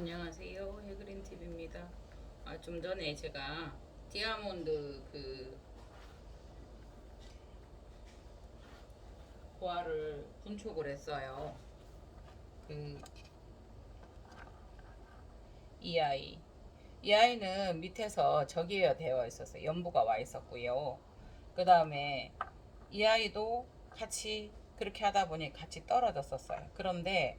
안녕하세요. 해그린TV입니다. 좀 전에 제가 디아몬드 고화를 분촉을 했어요. 그 이 아이. 이 아이는 밑에서 저기에 되어 있었어요. 연부가 와 있었고요. 그 다음에 이 아이도 같이 그렇게 하다 보니 같이 떨어졌었어요. 그런데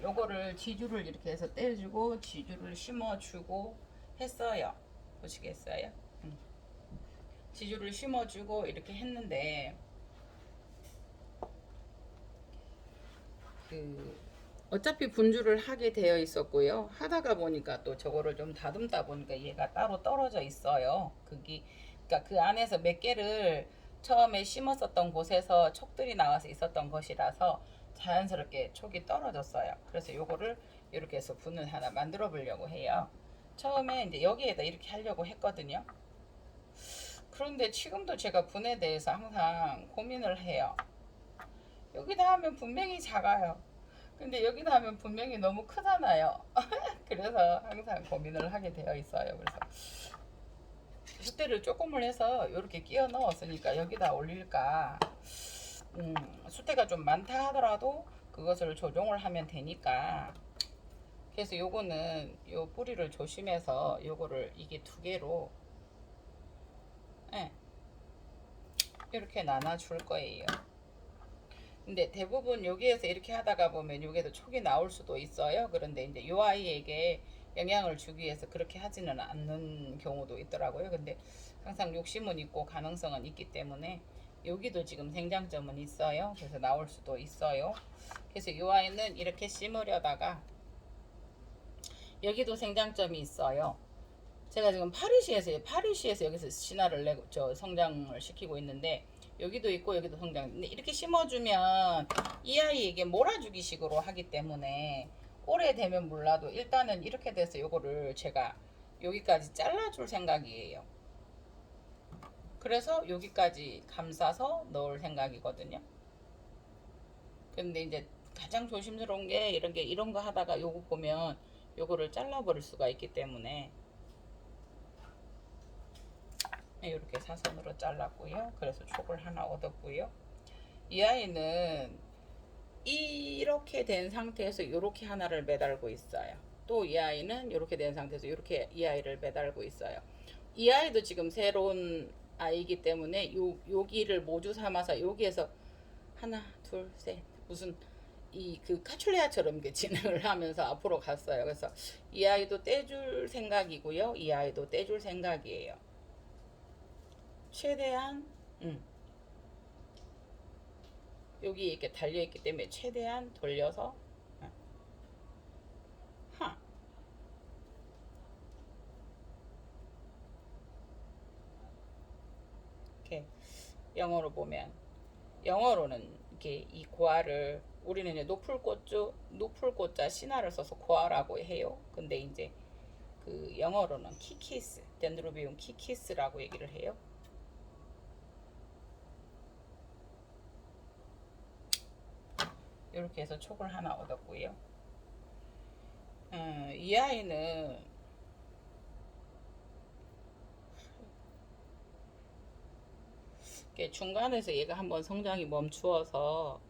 요거를 지주를 이렇게 해서 떼주고 지주를 심어주고 했어요. 보시겠어요? 지주를 심어주고 이렇게 했는데 그 어차피 분주를 하게 되어 있었고요. 하다가 보니까 또 저거를 좀 다듬다 보니까 얘가 따로 떨어져 있어요. 그러니까 그 안에서 몇 개를 처음에 심었었던 곳에서 촉들이 나와서 있었던 것이라서 자연스럽게 촉이 떨어졌어요. 그래서 요거를 이렇게 해서 분을 하나 만들어 보려고 해요. 처음에 이제 여기에다 이렇게 하려고 했거든요. 그런데 지금도 제가 분에 대해서 항상 고민을 해요. 여기다 하면 분명히 작아요. 근데 여기다 하면 분명히 너무 크잖아요. 그래서 항상 고민을 하게 되어 있어요. 그래서 숫대를 조금을 해서 이렇게 끼워 넣었으니까 여기다 올릴까. 숫대가 좀 많다 하더라도 그것을 조정을 하면 되니까. 그래서 요거는 요 뿌리를 조심해서 요거를 이게 두 개로 예, 이렇게 나눠 줄 거예요. 근데 대부분 여기에서 이렇게 하다가 보면 여기에도 촉이 나올 수도 있어요. 그런데 이제 요 아이에게 영향을 주기 위해서 그렇게 하지는 않는 경우도 있더라고요. 근데 항상 욕심은 있고 가능성은 있기 때문에 여기도 지금 생장점은 있어요. 그래서 나올 수도 있어요. 그래서 요 아이는 이렇게 심으려다가 여기도 생장점이 있어요. 제가 지금 파리시에서 여기서 신화를 내고 저 성장을 시키고 있는데 여기도 있고 여기도 성장. 근데 이렇게 심어주면 이 아이에게 몰아주기 식으로 하기 때문에 오래되면 몰라도 일단은 이렇게 돼서 요거를 제가 여기까지 잘라줄 생각이에요. 그래서 여기까지 감싸서 넣을 생각이거든요. 근데 이제 가장 조심스러운 게 이런 거 하다가 요거 보면 요거를 잘라버릴 수가 있기 때문에 이렇게 사선으로 잘랐고요. 그래서 촉을 하나 얻었고요. 이 아이는 이렇게 된 상태에서 이렇게 하나를 매달고 있어요. 또 이 아이는 이렇게 된 상태에서 이렇게 이 아이를 매달고 있어요. 이 아이도 지금 새로운 아이이기 때문에 여기를 모주 삼아서 여기에서 하나, 둘, 셋 무슨 이 그 카출레아처럼 진행을 하면서 앞으로 갔어요. 그래서 이 아이도 떼줄 생각이고요. 이 아이도 떼줄 생각이에요. 최대한 여기 이렇게 달려있기 때문에 최대한 돌려서 하 이렇게 영어로 보면 영어로는 이렇게 이 고아를 우리는 이제 높을 꽃자 신화를 써서 고아라고 해요. 근데 이제 그 영어로는 키키스 덴드로비움 키키스라고 얘기를 해요. 이렇게 해서 촉을 하나 얻었고요. 이 아이는 중간에서 얘가 한번 성장이 멈추어서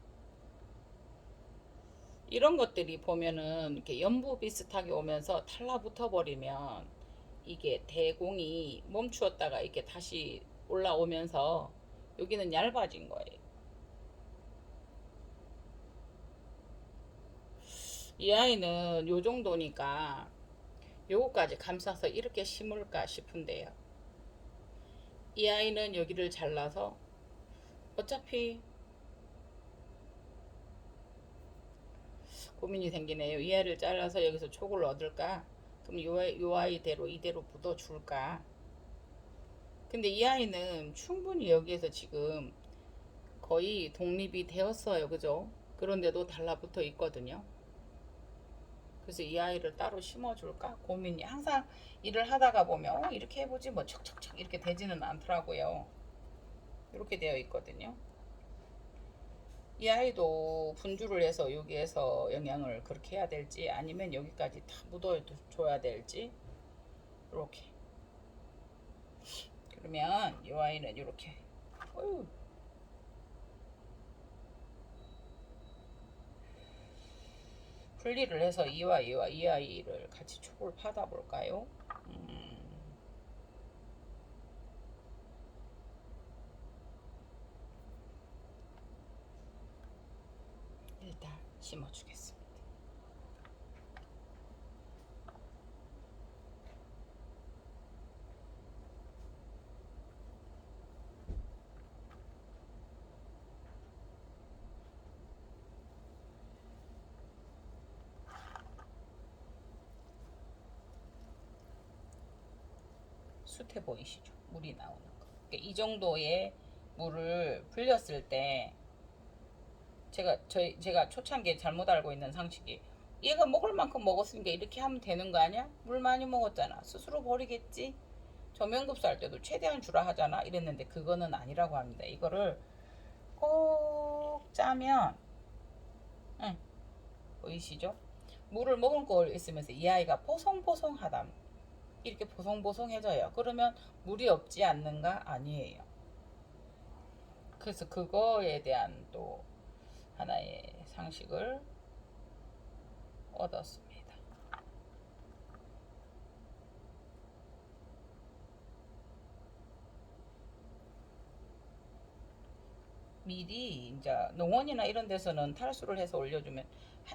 이런 것들이 보면은 이렇게 연부 비슷하게 오면서 탈라붙어 버리면 이게 대공이 멈추었다가 이렇게 다시 올라오면서 여기는 얇아진 거예요. 이 아이는 요 정도니까 요거까지 감싸서 이렇게 심을까 싶은데요. 이 아이는 여기를 잘라서 어차피 고민이 생기네요. 이 아이를 잘라서 여기서 촉을 얻을까? 그럼 요 아이대로 이대로 묻어줄까? 근데 이 아이는 충분히 여기에서 지금 거의 독립이 되었어요. 그죠? 그런데도 달라붙어 있거든요. 그래서 이 아이를 따로 심어줄까 고민이 항상 일을 하다가 보면 이렇게 해보지 뭐 척척척 이렇게 되지는 않더라고요. 이렇게 되어 있거든요. 이 아이도 분주를 해서 여기에서 영양을 그렇게 해야 될지 아니면 여기까지 다 묻어줘야 될지 이렇게. 그러면 이 아이는 이렇게 분리를 해서 이와 이 아이를 같이 촉을 파다 볼까요? 일단 심어주겠습니다. 숱해 보이시죠? 물이 나오는 거. 그러니까 이 정도의 물을 불렸을 때 제가 초창기에 잘못 알고 있는 상식이 얘가 먹을 만큼 먹었으니까 이렇게 하면 되는 거 아니야? 물 많이 먹었잖아. 스스로 버리겠지? 저면급수 할 때도 최대한 주라 하잖아. 이랬는데 그거는 아니라고 합니다. 이거를 꼭 짜면 보이시죠? 물을 먹을 거 있으면서 이 아이가 보송보송하다. 이렇게 보송보송해져요. 그러면 물이 없지 않는가? 아니에요. 그래서 그거에 대한 또 하나의 상식을 얻었습니다. 미리 이제 농원이나 이런 데서는 탈수를 해서 올려주면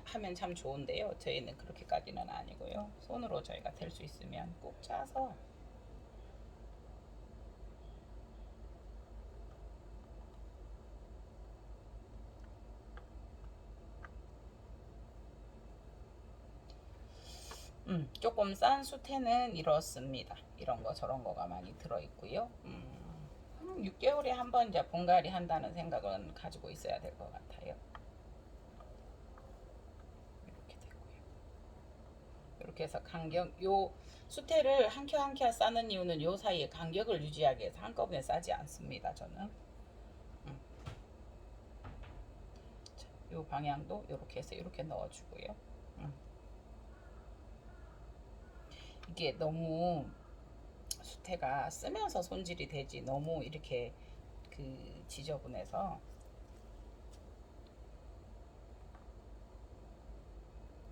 하면 참 좋은데요. 저희는 그렇게까지는 아니고요. 손으로 저희가 될 수 있으면 꼭 짜서 조금 싼 숯에는 이렇습니다. 이런 거 저런 거가 많이 들어있고요. 6개월에 한 번 이제 분갈이 한다는 생각은 가지고 있어야 될 것 같아요. 이렇게 되고요. 이렇게 해서 간격, 요 수태를 한 켜 한 켜 싸는 이유는 요 사이에 간격을 유지하기 위해서 한꺼번에 싸지 않습니다. 저는 요 방향도 이렇게 해서 이렇게 넣어주고요. 이게 너무 수태가 쓰면서 손질이 되지 너무 이렇게 그 지저분해서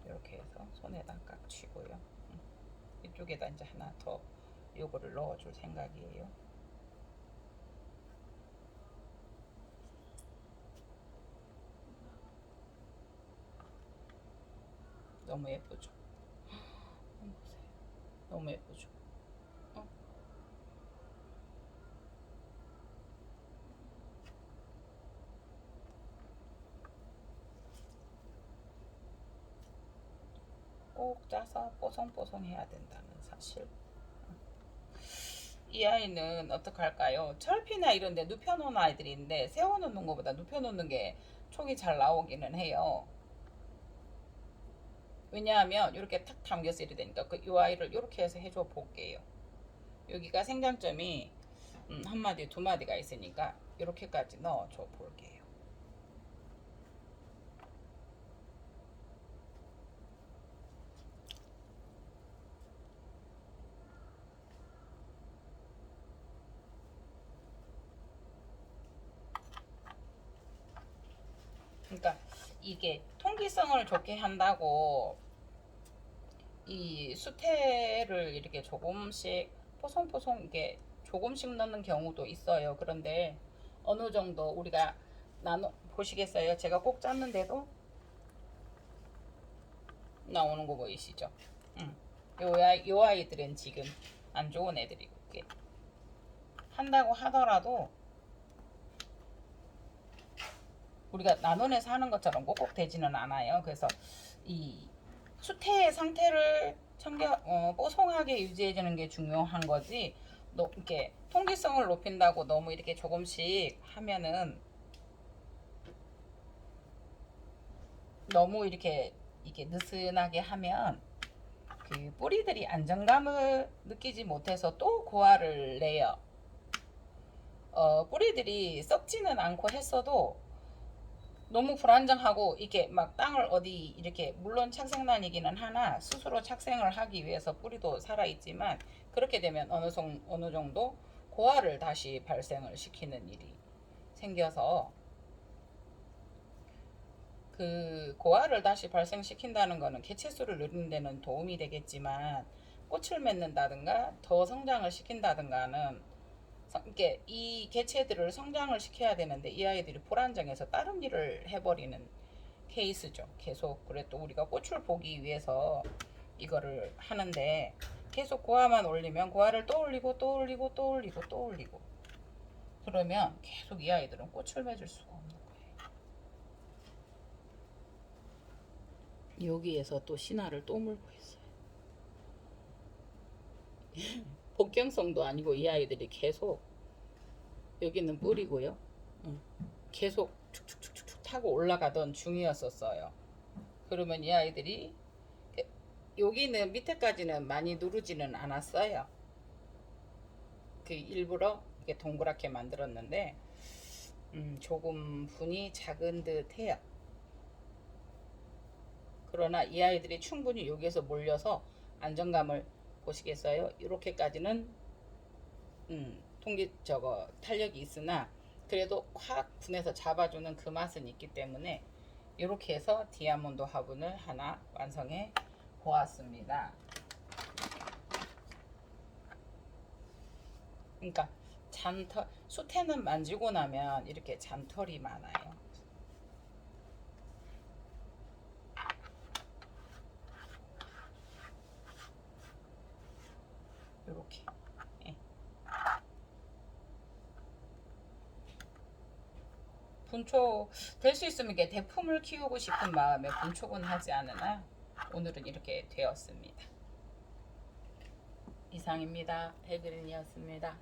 이렇게 해서 손에다 깍 쥐고요. 이쪽에다 이제 하나 더 요거를 넣어줄 생각이에요. 너무 예쁘죠? 보세요. 너무 예쁘죠? 꼭 짜서 뽀송뽀송해야 된다는 사실. 이 아이는 어떻게 할까요? 철피나 이런 데 눕혀놓은 아이들인데 세워놓는 것보다 눕혀놓는 게 촉이 잘 나오기는 해요. 왜냐하면 이렇게 탁 담겨서 이렇게 되니까 이 아이를 이렇게 해서 해줘 볼게요. 여기가 생장점이 한 마디 두 마디가 있으니까 이렇게까지 넣어줘 볼게요. 그러니까 이게 통기성을 좋게 한다고 이 수태를 이렇게 조금씩 포송포송 이게 조금씩 넣는 경우도 있어요. 그런데 어느 정도 우리가 나눠 보시겠어요? 제가 꼭 짰는데도 나오는 거 보이시죠? 요 아이들은 지금 안 좋은 애들이고 한다고 하더라도 우리가 나눠내서 하는 것처럼 꼭꼭 되지는 않아요. 그래서 이 수태의 상태를 뽀송하게 유지해주는 게 중요한 거지. 이렇게 통기성을 높인다고 너무 이렇게 조금씩 하면은 너무 이렇게 느슨하게 하면 그 뿌리들이 안정감을 느끼지 못해서 또 고화를 내요. 뿌리들이 썩지는 않고 했어도 너무 불안정하고 이게 막 땅을 어디 이렇게 물론 착생난이기는 하나 스스로 착생을 하기 위해서 뿌리도 살아있지만 그렇게 되면 어느 정도 고화를 다시 발생을 시키는 일이 생겨서 그 고화를 다시 발생시킨다는 거는 개체수를 늘리는 데는 도움이 되겠지만 꽃을 맺는다든가 더 성장을 시킨다든가는 이게 이 개체들을 성장을 시켜야 되는데 이 아이들이 불안정해서 다른 일을 해버리는 케이스죠. 계속 그래 또 우리가 꽃을 보기 위해서 이거를 하는데 계속 고화만 올리면 고화를 또 올리고 또 올리고 또 올리고 또 올리고 그러면 계속 이 아이들은 꽃을 맺을 수가 없는 거예요. 여기에서 또 신화를 또 물고 있어요. 복경성도 아니고 이 아이들이 계속 여기는 뿌리고요. 계속 축축축축 타고 올라가던 중이었었어요. 그러면 이 아이들이 여기는 밑에까지는 많이 누르지는 않았어요. 그 일부러 이렇게 동그랗게 만들었는데 조금 분이 작은 듯해요. 그러나 이 아이들이 충분히 여기에서 몰려서 안정감을 보시겠어요? 이렇게까지는 탄력이 있으나 그래도 확 분해서 잡아주는 그 맛은 있기 때문에 이렇게 해서 디아몬드 화분을 하나 완성해 보았습니다. 그러니까 잔털 수태는 만지고 나면 이렇게 잔털이 많아요. 이렇게 예. 분초 될 수 있으면 이게 대품을 키우고 싶은 마음에 분촉은 하지 않으나 오늘은 이렇게 되었습니다. 이상입니다. 해그린이었습니다.